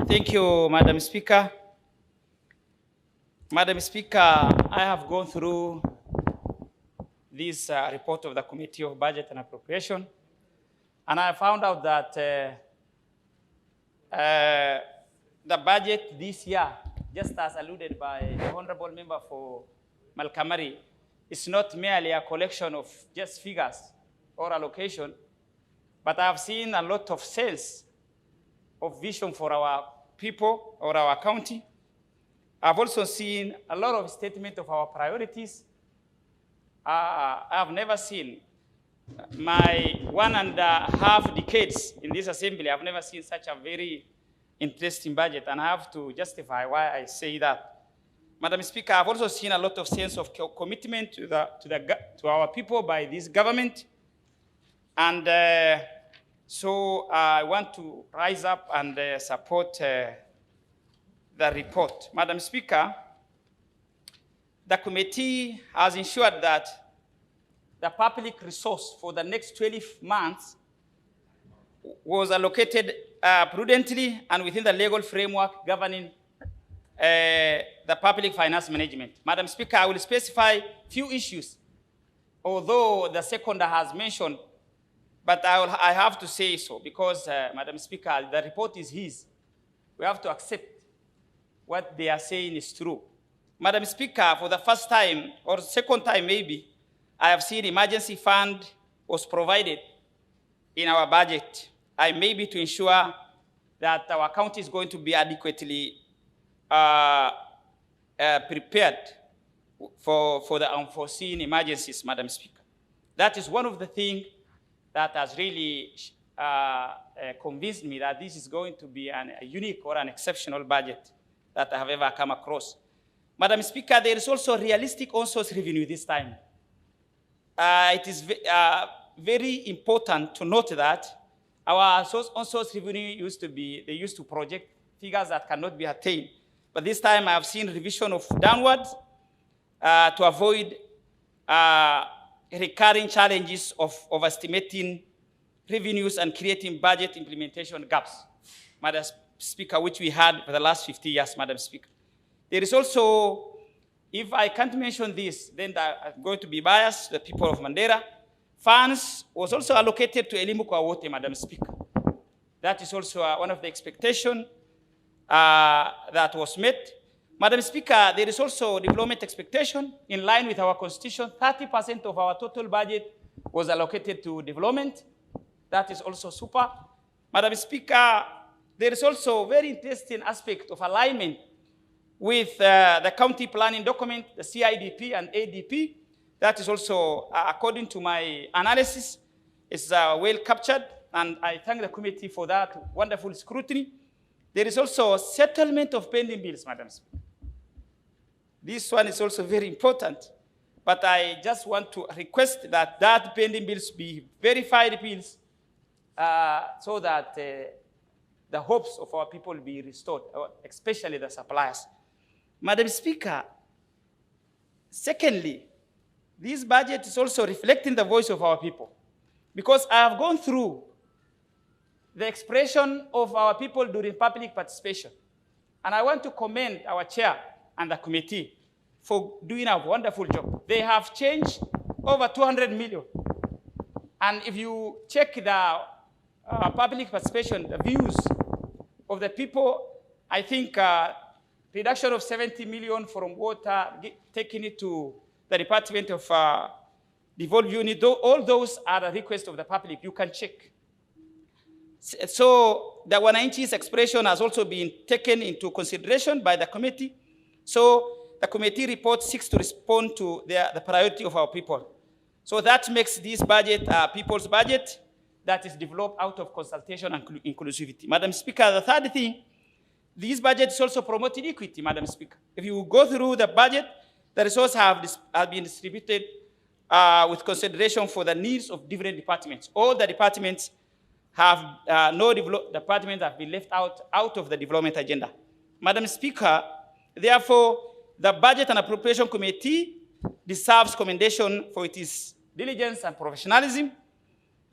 Thank you, Madam Speaker. Madam Speaker, I have gone through this report of the Committee of Budget and Appropriation, and I found out that the budget this year, just as alluded by the Honorable Member for Malkamari, is not merely a collection of just figures or allocation, but I have seen a lot of sense of vision for our people or our county. I've also seen a lot of statement of our priorities. I have never seen my 1.5 decades in this assembly, I've never seen such a very interesting budget, and I have to justify why I say that. Madam Speaker, I've also seen a lot of sense of commitment to our people by this government, and so I want to rise up and support the report. Madam Speaker, the committee has ensured that the public resource for the next 12 months was allocated prudently and within the legal framework governing the public finance management. Madam Speaker, I will specify few issues, although the seconder has mentioned, but I have to say so because, Madam Speaker, the report is his. We have to accept what they are saying is true. Madam Speaker, for the first time, or second time maybe, I have seen emergency fund was provided in our budget. I may be to ensure that our county is going to be adequately prepared for the unforeseen emergencies, Madam Speaker. That is one of the things that has really convinced me that this is going to be a unique or an exceptional budget that I have ever come across. Madam Speaker, there is also realistic on-source revenue this time. It is very important to note that our on-source revenue used to project figures that cannot be attained. But this time I have seen revision of downwards to avoid recurring challenges of overestimating revenues and creating budget implementation gaps, Madam Speaker, which we had for the last 50 years, Madam Speaker. There is also, if I can't mention this, then I'm going to be biased, the people of Mandera. Funds was also allocated to Elimu kwa wote, Madam Speaker. That is also one of the expectations that was met. Madam Speaker, there is also development expectation in line with our constitution. 30% of our total budget was allocated to development. That is also super. Madam Speaker, there is also a very interesting aspect of alignment with the county planning document, the CIDP and ADP. That is also, according to my analysis, is well captured, and I thank the committee for that wonderful scrutiny. There is also settlement of pending bills, Madam Speaker. This one is also very important, but I just want to request that pending bills be verified bills so that the hopes of our people be restored, especially the suppliers. Madam Speaker, secondly, this budget is also reflecting the voice of our people, because I have gone through the expression of our people during public participation, and I want to commend our chair and the committee for doing a wonderful job. They have changed over 200 million. And if you check the public participation, the views of the people, I think reduction of 70 million from water, taking it to the Department of Devolved Unit, all those are the requests of the public. You can check. So the 190's expression has also been taken into consideration by the committee. So the committee report seeks to respond to the priority of our people. So that makes this budget people's budget that is developed out of consultation and inclusivity. Madam Speaker, the third thing, this budget is also promoting equity, Madam Speaker. If you go through the budget, the resources have been distributed with consideration for the needs of different departments. All the departments have departments have been left out of the development agenda. Madam Speaker, therefore, the Budget and Appropriation Committee deserves commendation for its diligence and professionalism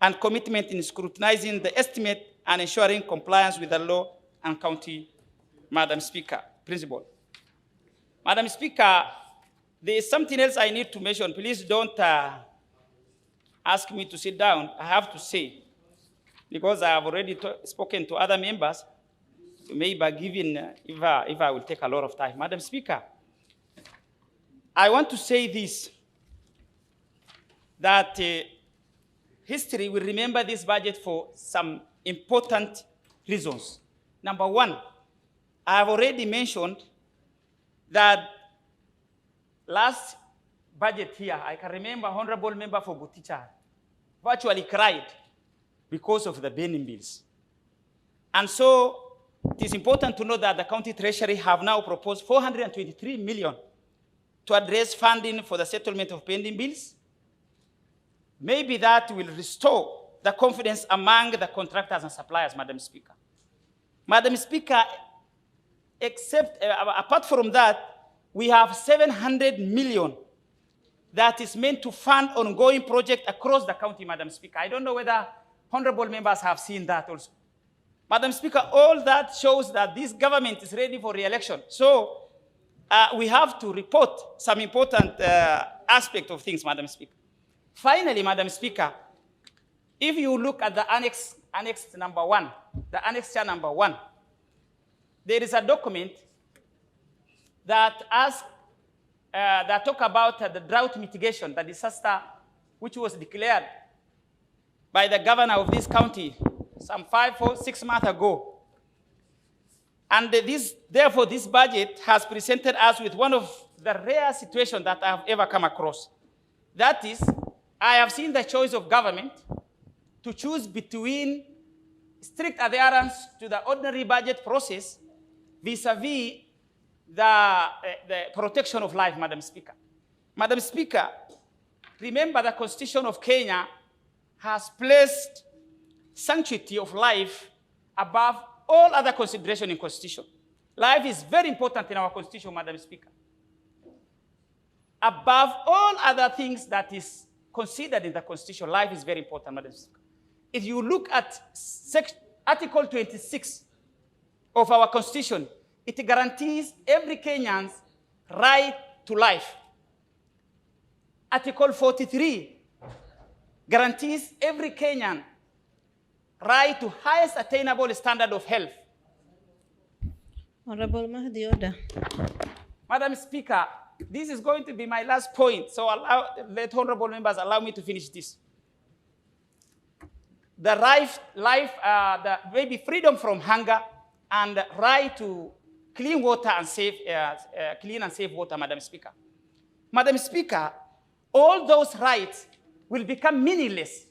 and commitment in scrutinizing the estimate and ensuring compliance with the law and county Madam Speaker, principle. Madam Speaker, there is something else I need to mention. Please don't ask me to sit down. I have to say, because I have already spoken to other members, maybe given if I will take a lot of time. Madam Speaker, I want to say this, that history will remember this budget for some important reasons. Number one, I have already mentioned that last budget here, I can remember Honorable Member for Buticha virtually cried because of the burning bills. And so it is important to know that the county treasury have now proposed 423 million to address funding for the settlement of pending bills. Maybe that will restore the confidence among the contractors and suppliers, Madam Speaker. Madam Speaker, apart from that, we have 700 million that is meant to fund ongoing projects across the county, Madam Speaker. I don't know whether honorable members have seen that also. Madam Speaker, all that shows that this government is ready for re-election. So we have to report some important aspect of things, Madam Speaker. Finally, Madam Speaker, if you look at the annex number 1, the annexure number 1, there is a document that talk about the drought mitigation, the disaster which was declared by the governor of this county some 5 or 6 months ago. And therefore, this budget has presented us with one of the rare situations that I have ever come across. That is, I have seen the choice of government to choose between strict adherence to the ordinary budget process vis-a-vis the protection of life, Madam Speaker. Madam Speaker, remember the Constitution of Kenya has placed sanctity of life above all other consideration in Constitution. Life is very important in our Constitution, Madam Speaker. Above all other things that is considered in the Constitution, life is very important, Madam Speaker. If you look at Article 26 of our Constitution, it guarantees every Kenyan's right to life. Article 43 guarantees every Kenyan right to highest attainable standard of health. Honorable Mahdi, order. Madam Speaker, this is going to be my last point, so let honorable members allow me to finish this. The maybe freedom from hunger and the right to clean water and clean and safe water, Madam Speaker. Madam Speaker, all those rights will become meaningless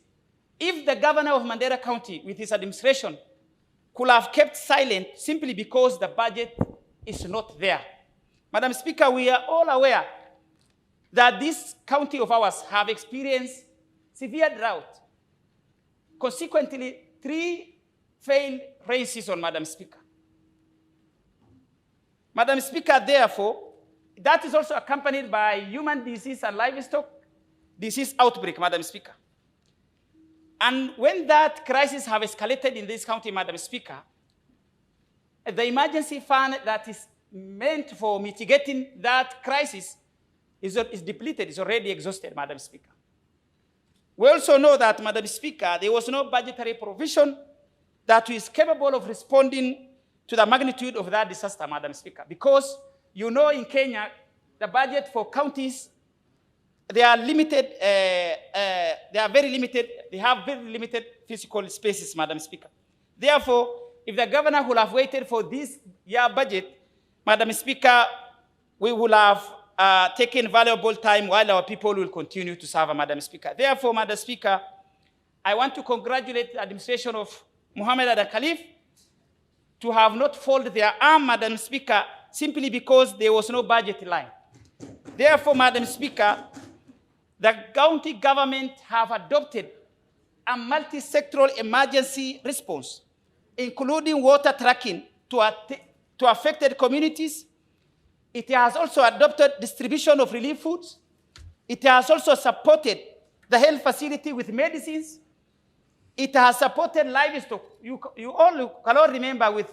if the governor of Mandera County, with his administration, could have kept silent simply because the budget is not there. Madam Speaker, we are all aware that this county of ours have experienced severe drought. Consequently, 3 failed rain seasons, Madam Speaker. Madam Speaker, therefore, that is also accompanied by human disease and livestock disease outbreak, Madam Speaker. And when that crisis have escalated in this county, Madam Speaker, the emergency fund that is meant for mitigating that crisis is depleted, is already exhausted, Madam Speaker. We also know that, Madam Speaker, there was no budgetary provision that is capable of responding to the magnitude of that disaster, Madam Speaker, because you know in Kenya, the budget for counties, they are limited, they have very limited physical spaces, Madam Speaker. Therefore, if the governor would have waited for this year budget, Madam Speaker, we will have taken valuable time while our people will continue to serve, Madam Speaker. Therefore, Madam Speaker, I want to congratulate the administration of Mohammed Adam Khalif to have not folded their arm, Madam Speaker, simply because there was no budget line. Therefore, Madam Speaker, the county government have adopted a multi-sectoral emergency response, including water tracking to affected communities. It has also adopted distribution of relief foods. It has also supported the health facility with medicines. It has supported livestock. You all can all remember with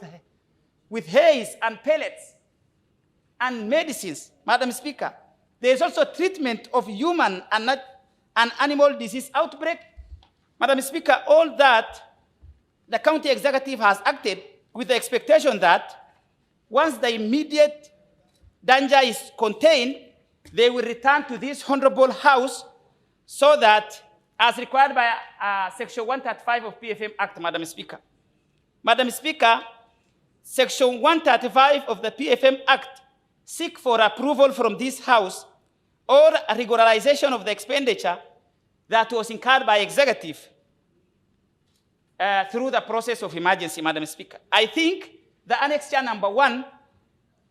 with haze and pellets and medicines, Madam Speaker. There is also treatment of human and animal disease outbreak. Madam Speaker, all that the county executive has acted with the expectation that once the immediate danger is contained, they will return to this honorable house so that, as required by Section 135 of PFM Act, Madam Speaker. Madam Speaker, Section 135 of the PFM Act seek for approval from this House or a regularization of the expenditure that was incurred by executive through the process of emergency, Madam Speaker. I think the annexure number 1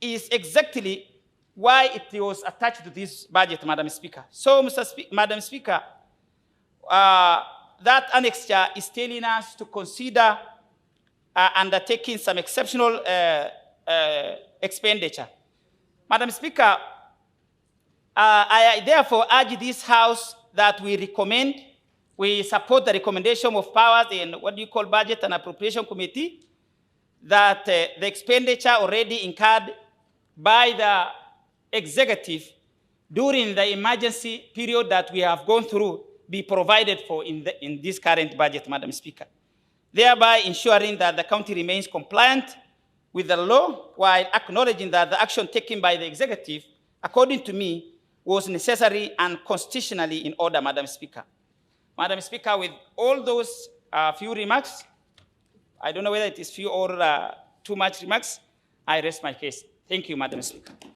is exactly why it was attached to this budget, Madam Speaker. So, Madam Speaker, that annexure is telling us to consider undertaking some exceptional expenditure. Madam Speaker, I therefore urge this House that we support the recommendation of powers in what you call Budget and Appropriation Committee, that the expenditure already incurred by the executive during the emergency period that we have gone through be provided for in this current budget, Madam Speaker, thereby ensuring that the county remains compliant with the law while acknowledging that the action taken by the executive, according to me, was necessary and constitutionally in order, Madam Speaker. Madam Speaker, with all those few remarks, I don't know whether it is few or too much remarks, I rest my case. Thank you, Madam Speaker.